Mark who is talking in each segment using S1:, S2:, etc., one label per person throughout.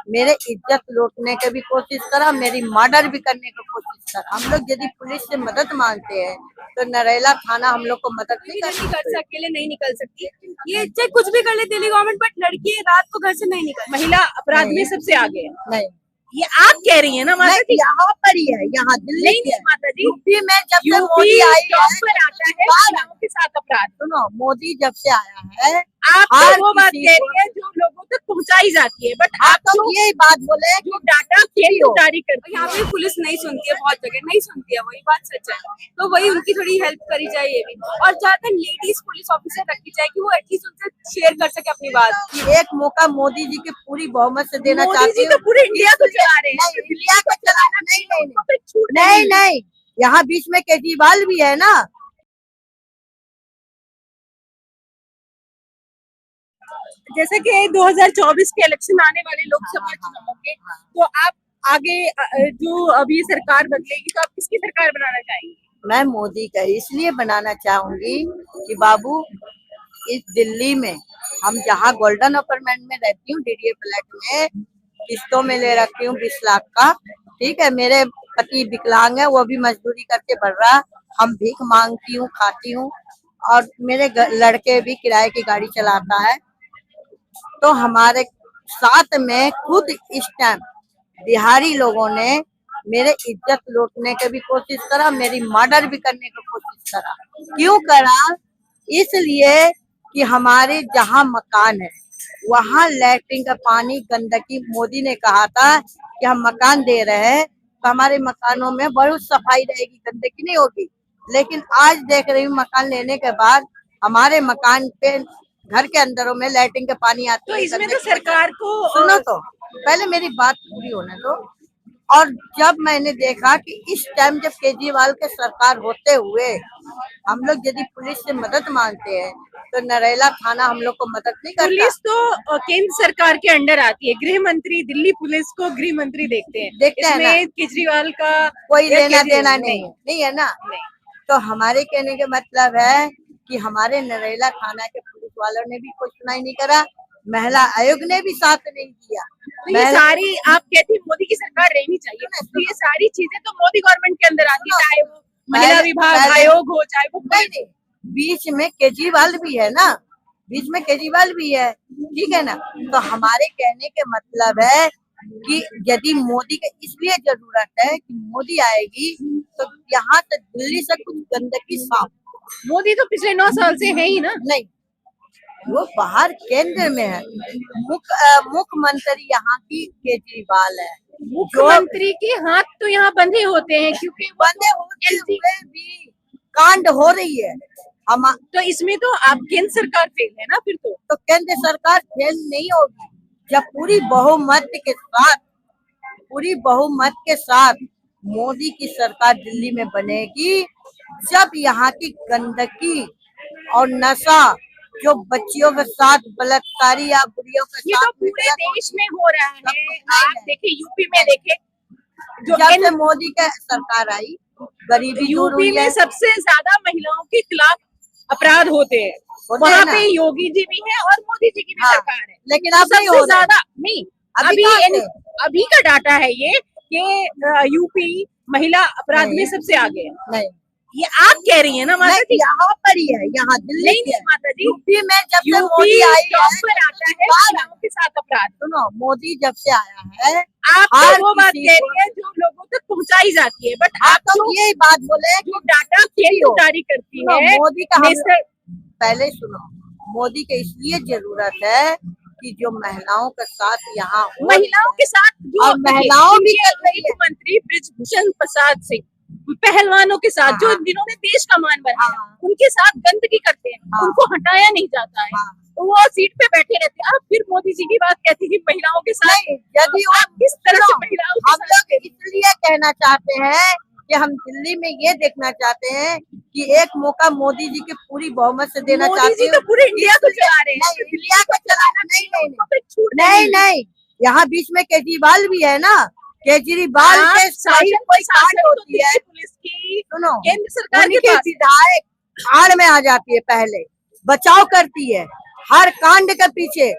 S1: मेरे इज्जत लूटने की भी कोशिश करा, मेरी मर्डर भी करने की कोशिश करा। हम लोग यदि पुलिस से मदद मांगते हैं तो नरेला थाना हम लोग को मदद नहीं कर सकती।
S2: अकेले नहीं निकल सकती, ये चाहे कुछ भी कर ले दिल्ली गवर्नमेंट, बट लड़की रात को घर से नहीं निकल। महिला अपराध में सबसे आगे है।
S1: नहीं,
S2: ये आप कह रही है ना माता जी?
S1: यहाँ पर ही है, यहाँ दिल्ली
S2: नहीं माता जी,
S1: यूपी में जब से
S2: यूपी
S1: मोदी आई
S2: टॉप
S1: है,
S2: पर आता है महिलाओं के साथ अपराध।
S1: सुनो, मोदी जब से आया है
S2: आप तो
S1: हर
S2: वो बात
S1: किसी
S2: कह
S1: को-
S2: रही है जो लोगों तक पहुंचाई जाती है, बट
S1: आप
S2: आप
S1: तो यही बात बोले
S2: जो डाटा केंद्र
S1: हो।
S2: जारी करते हैं। यहाँ पे पुलिस नहीं सुनती है, बहुत जगह नहीं सुनती है, वही बात सच है। तो वही उनकी थोड़ी हेल्प करी जाए ये भी, और ज्यादा लेडीज पुलिस ऑफिसर रखी जाए कि वो एटलीस्ट उनसे शेयर कर सके अपनी बात।
S1: कि एक मौका मोदी जी के पूरी बहुमत से देना
S2: मोदी
S1: चाहती
S2: जी
S1: हूँ।
S2: तो पूरे इंडिया को चला रहे हैं,
S1: नहीं, इंडिया को चलाना नहीं,
S2: उनको फिर छूट
S1: नहीं, नहीं, यहाँ बीच में केजरीवाल भी है ना।
S2: जैसे कि 2024 के इलेक्शन आने वाले लोकसभा चुनाव के, तो आप आगे जो अभी सरकार बदलेगी तो आप किसकी सरकार बनाना चाहेंगे?
S1: मैं मोदी का इसलिए बनाना चाहूंगी कि बाबू इस दिल्ली में हम जहाँ गोल्डन अपार्टमेंट में रहती हूँ, डीडीए फ्लैट में किस्तों में ले रखी हूँ 20 लाख का। ठीक है, मेरे पति विकलांग है, वो भी मजदूरी करके बढ़ रहा, हम भीख मांगती हूँ, खाती हूँ, और मेरे लड़के भी किराए की गाड़ी चलाता है। तो हमारे साथ में खुद इस टाइम बिहारी लोगों ने मेरे इज्जत लूटने की भी कोशिश करा, मेरी मर्डर भी करने की कोशिश करा। क्यों करा? इसलिए कि हमारे जहाँ मकान है वहाँ लैट्रिन का पानी गंदगी, मोदी ने कहा था कि हम मकान दे रहे हैं तो हमारे मकानों में बहुत सफाई रहेगी, गंदगी नहीं होगी। लेकिन आज देख रही हूँ मकान लेने के बाद हमारे मकान पे घर के अंदरों में लैट्रिन का पानी आता
S2: तो
S1: है।
S2: इसमें तो सरकार को
S1: सुनो तो, पहले मेरी बात पूरी होने दो। और जब मैंने देखा कि इस टाइम जब केजरीवाल के सरकार होते हुए हम लोग यदि पुलिस से मदद मांगते हैं तो नरेला थाना हम लोग को मदद नहीं करता।
S2: पुलिस तो केंद्र सरकार के अंडर आती है, गृह मंत्री दिल्ली पुलिस को गृह मंत्री देखते हैं
S1: ना,
S2: केजरीवाल का
S1: कोई लेना देना नहीं है ना।
S2: नहीं।
S1: तो हमारे कहने का मतलब है कि हमारे नरेला थाना के पुलिस वालों ने भी कोई सुनाई नहीं करा, महिला आयोग ने भी साथ नहीं दिया।
S2: तो ये सारी आप कहती मोदी की सरकार रहनी चाहिए ना, तो ये सारी चीजें तो मोदी गवर्नमेंट के अंदर आती है, चाहे वो महिला विभाग आयोग हो, चाहे वो
S1: नहीं, बीच में केजरीवाल भी है ना, बीच में केजरीवाल भी है, ठीक है ना। तो हमारे कहने के मतलब है कि यदि मोदी का इसलिए जरूरत है कि मोदी आएगी तो यहाँ से दिल्ली से कुछ गंदगी साफ।
S2: मोदी तो पिछले 9 साल से है ही ना।
S1: नहीं, वो बाहर केंद्र में है, मुख्यमंत्री यहाँ की केजरीवाल है।
S2: मुख्यमंत्री के हाथ तो यहाँ बंधे होते हैं, क्योंकि
S1: बंधे होते हुए भी कांड हो रही है। हम
S2: तो इसमें तो आप केंद्र सरकार फेल है ना फिर तो
S1: केंद्र सरकार फेल नहीं होगी जब पूरी बहुमत के साथ मोदी की सरकार दिल्ली में बनेगी। जब यहाँ की गंदगी और नशा जो बच्चियों के साथ बलात्कारी या बुढ़ियों के
S2: ये
S1: साथ
S2: तो पूरे देश में हो रहा है। आप देखिए यूपी में, देखे
S1: जब से मोदी का सरकार आई गरीबी
S2: यूपी में सबसे ज्यादा महिलाओं के खिलाफ अपराध होते हैं, वहाँ पे योगी जी भी है और मोदी जी की भी सरकार है।
S1: लेकिन अब
S2: सबसे ज्यादा नहीं, अभी का डाटा है ये कि यूपी महिला अपराध में सबसे आगे है।
S1: नहीं,
S2: ये आप कह रही है ना माता जी?
S1: यहाँ पर ही है, यहाँ दिल्ली
S2: नहीं माता जी,
S1: यूपी में जब से मोदी आई
S2: टॉप पर आता है महिलाओं के साथ अपराध।
S1: सुनो, मोदी जब से आया है
S2: आप तो वो बात कह रही है जो लोगों तक पहुंचाई जाती है, बट आप तो
S1: यही बात बोले
S2: जो डाटा केंद्र जारी करती है
S1: मोदी का। पहले सुनो, मोदी के इसलिए जरूरत है कि जो महिलाओं के साथ यहाँ
S2: महिलाओं के साथ जो
S1: महिलाओं भी
S2: मंत्री ब्रिजभूषण प्रसाद सिंह पहलवानों के साथ जो जिन्होंने देश का मान बढ़ाया, उनके साथ गंदगी करते हैं, उनको हटाया नहीं जाता है, तो वो सीट पे बैठे रहते हैं। अब फिर मोदी जी की बात कहती है महिलाओं के साथ, यदि आप किस तरह से महिलाओं के
S1: हम लोग इसलिए कहना चाहते हैं कि हम दिल्ली में ये देखना चाहते हैं कि एक मौका मोदी जी की पूरी बहुमत से देना चाहते हैं।
S2: तो पूरे इंडिया को चला रहे हैं,
S1: इंडिया को चलाना नहीं, यहाँ बीच में केजरीवाल भी है ना। केजरीवाल के सही कोई कांड होती है
S2: पुलिस की,
S1: सुनो,
S2: केंद्र सरकार
S1: के विधायक आड़ में आ जाती है, पहले बचाव करती है हर कांड के पीछे।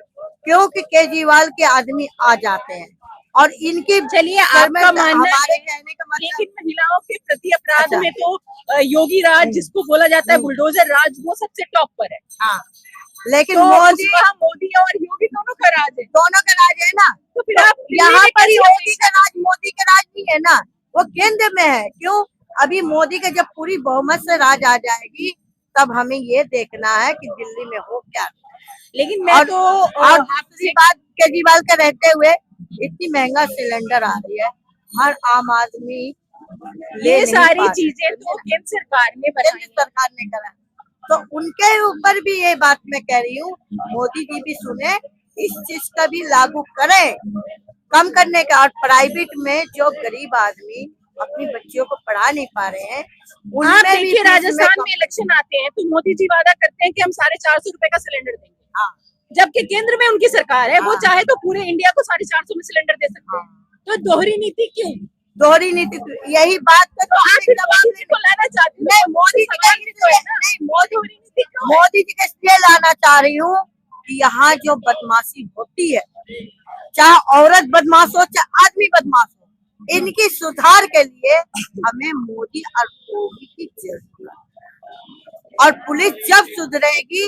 S1: क्योंकि केजरीवाल के आदमी आ जाते हैं और इनकी
S2: चलिए
S1: सर में
S2: आपका मानना
S1: हमारे
S2: है,
S1: कहने का मतलब
S2: लेकिन महिलाओं के प्रति अपराध
S1: अच्छा।
S2: में तो योगी राज जिसको बोला जाता है बुलडोजर राज, वो सबसे टॉप पर है।
S1: हाँ, लेकिन
S2: तो
S1: मोदी
S2: मोदी और योगी दोनों का राज है।
S1: दोनों का राज है ना,
S2: तो फिर आप
S1: यहाँ पर योगी का राज मोदी का राज नहीं है ना, वो केंद्र में है। क्यों? अभी मोदी का जब पूरी बहुमत से राज आ जाएगी तब हमें ये देखना है कि दिल्ली में हो क्या।
S2: लेकिन मैं तो
S1: और दूसरी बात, केजरीवाल का रहते हुए इतनी महंगा सिलेंडर आ रही है, हर आम आदमी
S2: ये सारी चीजें तो केंद्र सरकार ने बनाई,
S1: सरकार ने करा, तो उनके ऊपर भी ये बात मैं कह रही हूँ, मोदी जी भी सुने, इस चीज का भी लागू करें, कम करने का। और प्राइवेट में जो गरीब आदमी अपनी बच्चियों को पढ़ा नहीं पा रहे हैं,
S2: आप देखिए राजस्थान में इलेक्शन आते हैं तो मोदी जी वादा करते हैं कि हम 450 रुपए का सिलेंडर देंगे।
S1: हाँ,
S2: जबकि केंद्र में उनकी सरकार है, वो चाहे तो पूरे इंडिया को 450 में सिलेंडर दे सकते हैं। तो दोहरी नीति क्यों?
S1: दोहरी नीति, यही बात तो
S2: आप मोदी जी को लाना चाहते हैं?
S1: नहीं, मोदी जी का नहीं, मोदी जी का इसलिए लाना चाह रही हूँ कि यहाँ जो बदमाशी होती है, चाहे औरत बदमाश हो चाहे आदमी बदमाश हो, इनकी सुधार के लिए हमें मोदी और योगी की जरूरत है। और पुलिस जब सुधरेगी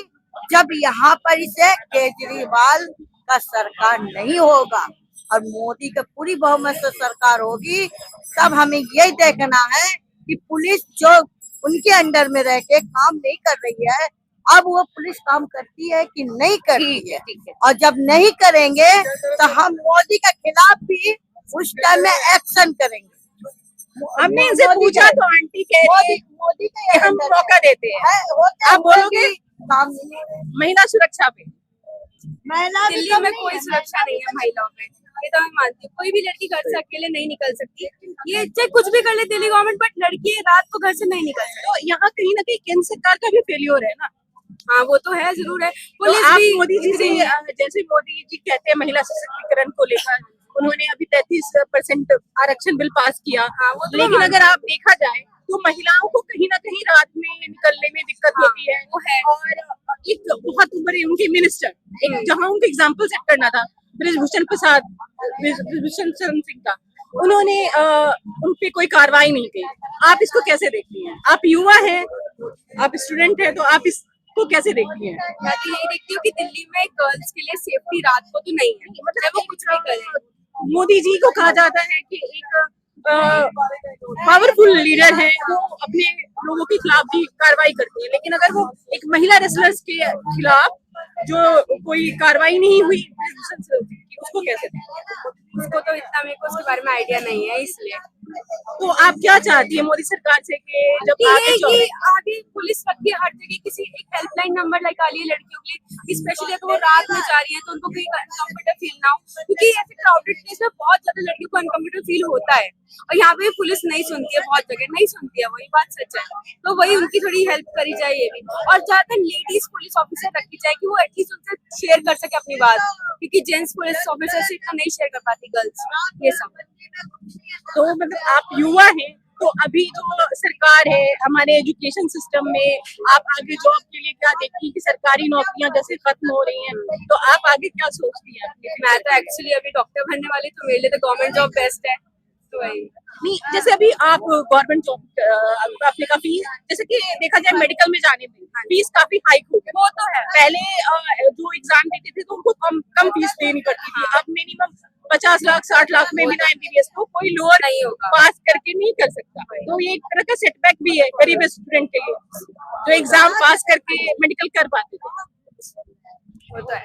S1: जब यहाँ पर इसे केजरीवाल का सरकार नहीं होगा और मोदी का पूरी बहुमत से सरकार होगी, तब हमें यही देखना है कि पुलिस जो उनके अंडर में रह के काम नहीं कर रही है, अब वो पुलिस काम करती है कि नहीं करती है। और जब नहीं करेंगे तो हम मोदी के खिलाफ भी उस टाइम में एक्शन करेंगे।
S2: हमने इनसे पूछा तो आंटी कह रही है
S1: मोदी का
S2: हम मौका देते हैं। आप बोलोगे
S1: काम नहीं हो
S2: महिला सुरक्षा पे?
S1: महिला
S3: दिल्ली में कोई सुरक्षा नहीं है महिलाओं में, ये तो मैं मानती हूँ। कोई भी लड़की घर से अकेले नहीं निकल सकती, ये चाहे कुछ भी कर ले दिल्ली गवर्नमेंट, बट लड़की रात को घर से नहीं निकल सकती।
S2: तो यहाँ कहीं ना कहीं केंद्र सरकार का भी फेलियर है ना।
S3: हाँ, वो तो है, जरूर है।
S2: तो आप मोदी जी से, जैसे मोदी जी कहते हैं महिला सशक्तिकरण को लेकर, उन्होंने अभी 33% आरक्षण बिल पास किया।
S3: हाँ, वो तो
S2: लेकिन अगर आप देखा जाए तो महिलाओं को कहीं ना कहीं रात में निकलने में दिक्कत होती है।
S3: वो है।
S2: और एक बहुत बड़े उनके मिनिस्टर, एक जहाँ उनको एग्जाम्पल सेट करना था, ब्रिजभूषण सिंह का, उन्होंने उन पे कोई कार्रवाई नहीं की। आप इसको कैसे देखती हैं? आप युवा हैं, आप स्टूडेंट हैं, तो आप इसको कैसे देखती हैं?
S3: मैं तो यही देखती हूँ कि दिल्ली में गर्ल्स के लिए सेफ्टी रात को तो नहीं है, मतलब वो कुछ भी करें।
S2: मोदी जी को कहा जाता है कि एक पावरफुल लीडर है, वो अपने लोगों के खिलाफ भी कार्रवाई करते हैं, लेकिन अगर वो एक महिला रेसलर्स के खिलाफ जो कोई कार्रवाई नहीं हुई उसको कैसे देखें?
S3: उसको तो इतना मेरे को उसके बारे में आइडिया नहीं है, इसलिए।
S2: तो आप क्या चाहती है मोदी सरकार से कि जब
S3: आगे पुलिस रखी है हर जगह, किसी एक हेल्पलाइन नंबर लगा लिए लड़कियों के लिए, स्पेशली अगर वो रात में जा रही है तो उनको कहीं अनकंफर्टेबल फील ना हो, क्योंकि ऐसे क्राउडेड प्लेस में बहुत ज्यादा लड़कियों को अनकंफर्टेबल फील होता है। और यहाँ पे पुलिस नहीं सुनती है, बहुत जगह नहीं सुनती है, वही बात सच है। तो वही उनकी थोड़ी हेल्प करी जाए ये भी, और ज्यादातर लेडीज पुलिस ऑफिसर रखी जाए कि वो एटलीस्ट उनसे शेयर कर सके अपनी बात, क्योंकि जेंट्स पुलिस ऑफिसर से इतना नहीं शेयर कर पाती गर्ल्स, ये सब।
S2: तो मतलब आप युवा हैं, तो अभी जो सरकार है हमारे एजुकेशन सिस्टम में, आप आगे जॉब के लिए क्या देखती हैं कि सरकारी नौकरियां जैसे खत्म हो रही हैं, तो आप आगे क्या सोचती हैं?
S3: मैं तो एक्चुअली अभी डॉक्टर बनने वाली, तो मेरे लिए तो गवर्नमेंट जॉब बेस्ट है। तो वही
S2: नहीं, जैसे अभी आप गवर्नमेंट जॉब आपने काफी, जैसे कि देखा जाए मेडिकल में जाने में फीस काफी हाइक हो गई।
S3: वो तो है,
S2: पहले जो एग्जाम देते थे तो उनको कम फीस देनी पड़ती थी, अब मिनिमम 50 लाख 60 लाख में बिना MBBS को कोई लोअर
S3: नहीं होगा,
S2: पास करके नहीं कर सकता। तो ये एक तरह का सेटबैक भी है गरीब स्टूडेंट के लिए, जो एग्जाम पास करके मेडिकल कर पाते थे।
S3: वो तो है।